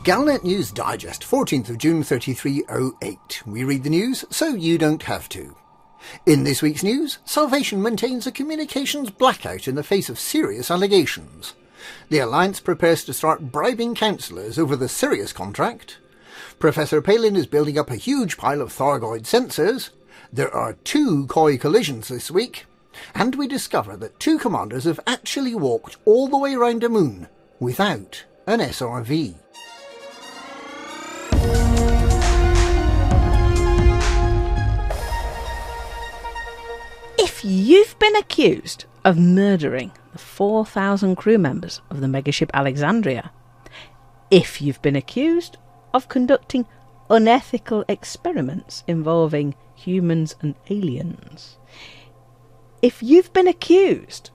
Galnet News Digest, 14th of June 3308. We read the news so you don't have to. In this week's news, Salvation maintains a communications blackout in the face of serious allegations. The Alliance prepares to start bribing councillors over the Sirius contract. Professor Palin is building up a huge pile of Thargoid sensors. There are 2 COI collisions this week. And we discover that 2 commanders have actually walked all the way around a moon without an SRV. If you've been accused of murdering the 4,000 crew members of the megaship Alexandria, if you've been accused of conducting unethical experiments involving humans and aliens, if you've been accused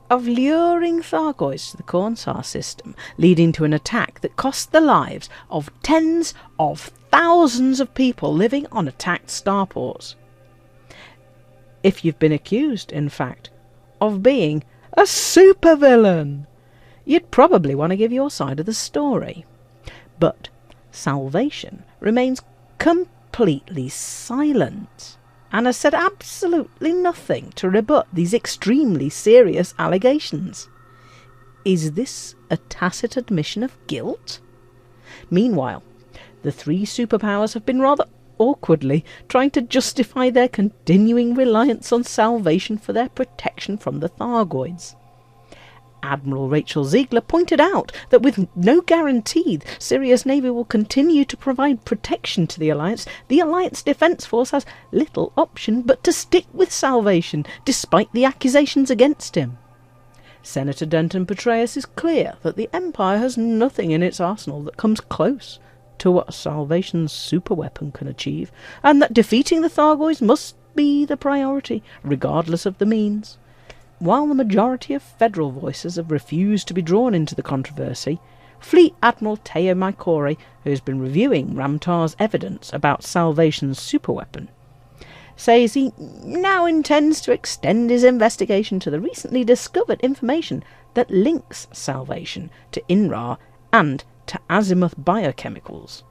of luring Thargoids to the Cornsar system, leading to an attack that cost the lives of tens of thousands of people living on attacked starports, if you've been accused, in fact, of being a supervillain, you'd probably want to give your side of the story. But Salvation remains completely silent and has said absolutely nothing to rebut these extremely serious allegations. Is this a tacit admission of guilt? Meanwhile, the 3 superpowers have been rather awkwardly trying to justify their continuing reliance on Salvation for their protection from the Thargoids. Admiral Rachel Ziegler pointed out that with no guarantee Sirius Navy will continue to provide protection to the Alliance Defence Force has little option but to stick with Salvation, despite the accusations against him. Senator Denton Petraeus is clear that the Empire has nothing in its arsenal that comes close to what Salvation's superweapon can achieve, and that defeating the Thargoids must be the priority, regardless of the means. While the majority of federal voices have refused to be drawn into the controversy, Fleet Admiral Teo Maikori, who has been reviewing Ramtar's evidence about Salvation's superweapon, says he now intends to extend his investigation to the recently discovered information that links Salvation to INRA and to azimuth biochemicals.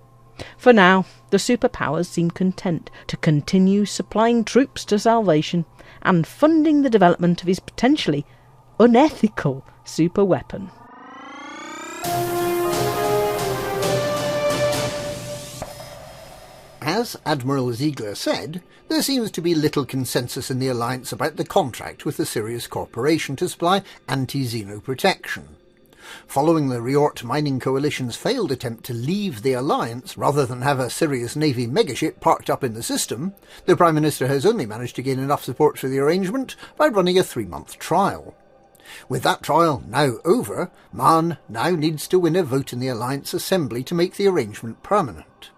For now, the superpowers seem content to continue supplying troops to Salvation and funding the development of his potentially unethical superweapon. As Admiral Ziegler said, there seems to be little consensus in the Alliance about the contract with the Sirius Corporation to supply anti-Xeno protection. Following the Riort Mining Coalition's failed attempt to leave the Alliance rather than have a Sirius Navy megaship parked up in the system, the Prime Minister has only managed to gain enough support for the arrangement by running a 3-month trial. With that trial now over, MAN now needs to win a vote in the Alliance Assembly to make the arrangement permanent.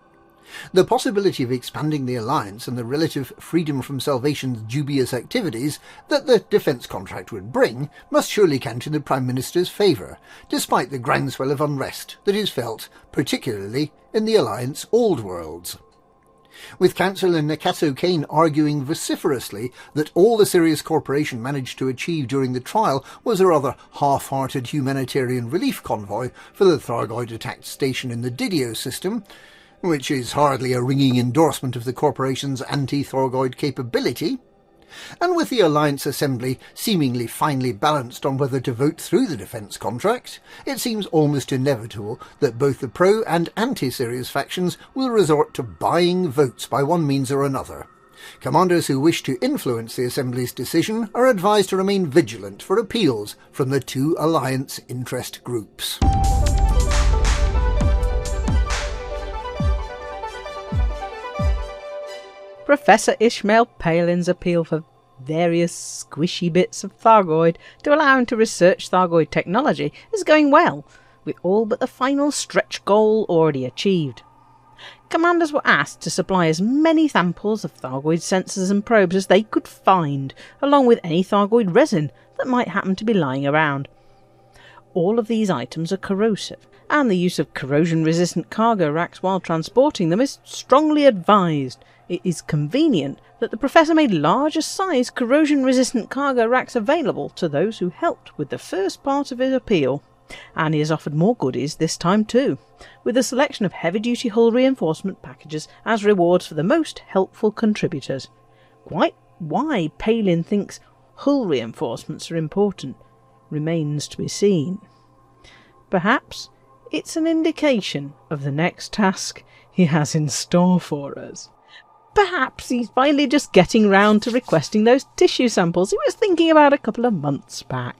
The possibility of expanding the Alliance and the relative freedom from Salvation's dubious activities that the defence contract would bring must surely count in the Prime Minister's favour, despite the groundswell of unrest that is felt, particularly in the Alliance Old Worlds. With Councillor Nakato Kane arguing vociferously that all the Sirius Corporation managed to achieve during the trial was a rather half-hearted humanitarian relief convoy for the Thargoid-attacked station in the Didio system, which is hardly a ringing endorsement of the corporation's anti-Thargoid capability, and with the Alliance Assembly seemingly finely balanced on whether to vote through the defence contract, it seems almost inevitable that both the pro- and anti-Sirius factions will resort to buying votes by one means or another. Commanders who wish to influence the Assembly's decision are advised to remain vigilant for appeals from the 2 Alliance interest groups. Professor Ishmael Palin's appeal for various squishy bits of Thargoid to allow him to research Thargoid technology is going well, with all but the final stretch goal already achieved. Commanders were asked to supply as many samples of Thargoid sensors and probes as they could find, along with any Thargoid resin that might happen to be lying around. All of these items are corrosive, and the use of corrosion-resistant cargo racks while transporting them is strongly advised. It is convenient that the Professor made larger size corrosion-resistant cargo racks available to those who helped with the first part of his appeal, And he has offered more goodies this time too, with a selection of heavy-duty hull reinforcement packages as rewards for the most helpful contributors. Quite why Palin thinks hull reinforcements are important remains to be seen. Perhaps it's an indication of the next task he has in store for us. Perhaps he's finally just getting round to requesting those tissue samples he was thinking about a couple of months back.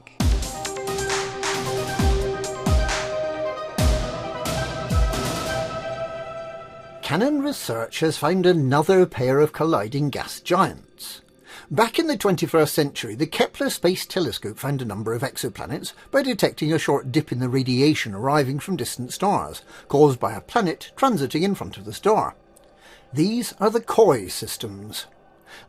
Canon research has found another pair of colliding gas giants. Back in the 21st century, the Kepler Space Telescope found a number of exoplanets by detecting a short dip in the radiation arriving from distant stars, caused by a planet transiting in front of the star. These are the Koi systems.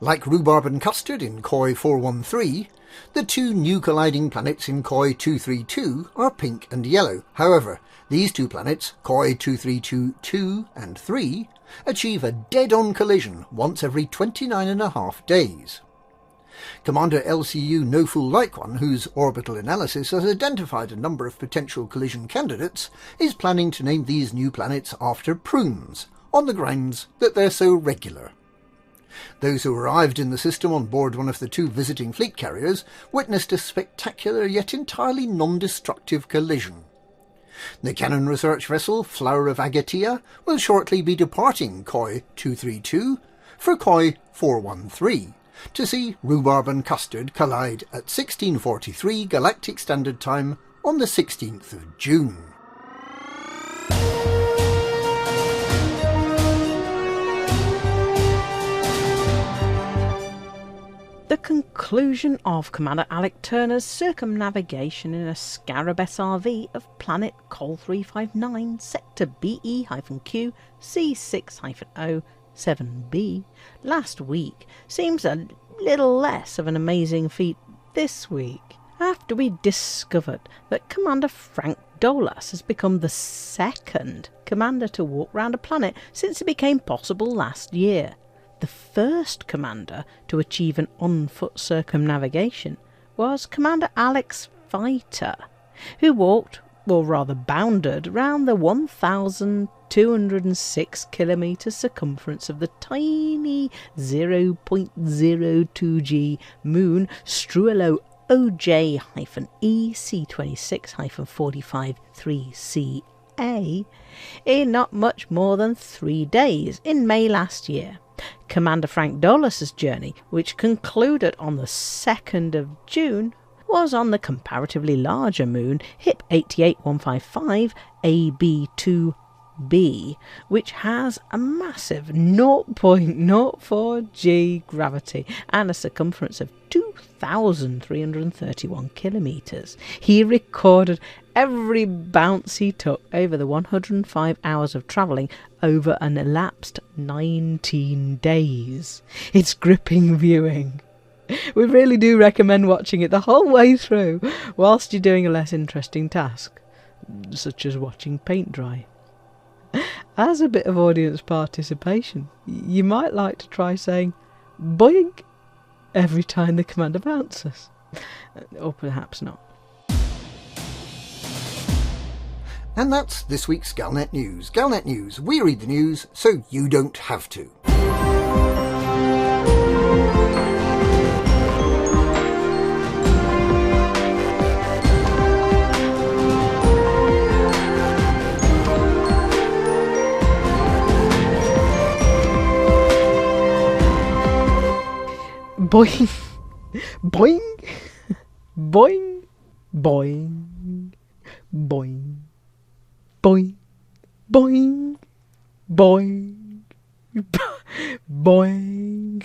Like rhubarb and custard in Koi 413, the two new colliding planets in Koi 232 are pink and yellow. However, these two planets, Koi 232-2 and 3, achieve a dead-on collision once every 29.5 days. Commander LCU No Fool Like One, whose orbital analysis has identified a number of potential collision candidates, is planning to name these new planets after prunes, on the grounds that they're so regular. Those who arrived in the system on board one of the two visiting fleet carriers witnessed a spectacular yet entirely non-destructive collision. The Canon research vessel Flower of Agatia will shortly be departing Koi 232 for Koi 413 to see rhubarb and custard collide at 1643 Galactic Standard Time on the 16th of June. The conclusion of Commander Alec Turner's circumnavigation in a Scarab SRV of planet Col 359 sector BE-Q C6-O 7b last week seems a little less of an amazing feat this week, after we discovered that Commander Frank Dolas has become the second commander to walk round a planet since it became possible last year. The first commander to achieve an on-foot circumnavigation was Commander Alex Fighter, who walked, or rather bounded, round the 1,206 kilometre circumference of the tiny 0.02G moon Struelo OJ-EC26-45-3CA in not much more than 3 days in May last year. Commander Frank Dolas' journey, which concluded on the 2nd of June, was on the comparatively larger moon HIP 88155 AB2b, which has a massive 0.04G gravity and a circumference of 2,331 kilometres. He recorded every bounce he took over the 105 hours of travelling over an elapsed 19 days. It's gripping viewing. We really do recommend watching it the whole way through whilst you're doing a less interesting task, such as watching paint dry. As a bit of audience participation, you might like to try saying boing every time the commander bounces. Or perhaps not. And that's this week's Galnet News. Galnet News, we read the news so you don't have to. Boing, boing, boing, boing, boing, boing, boing, boing, boing.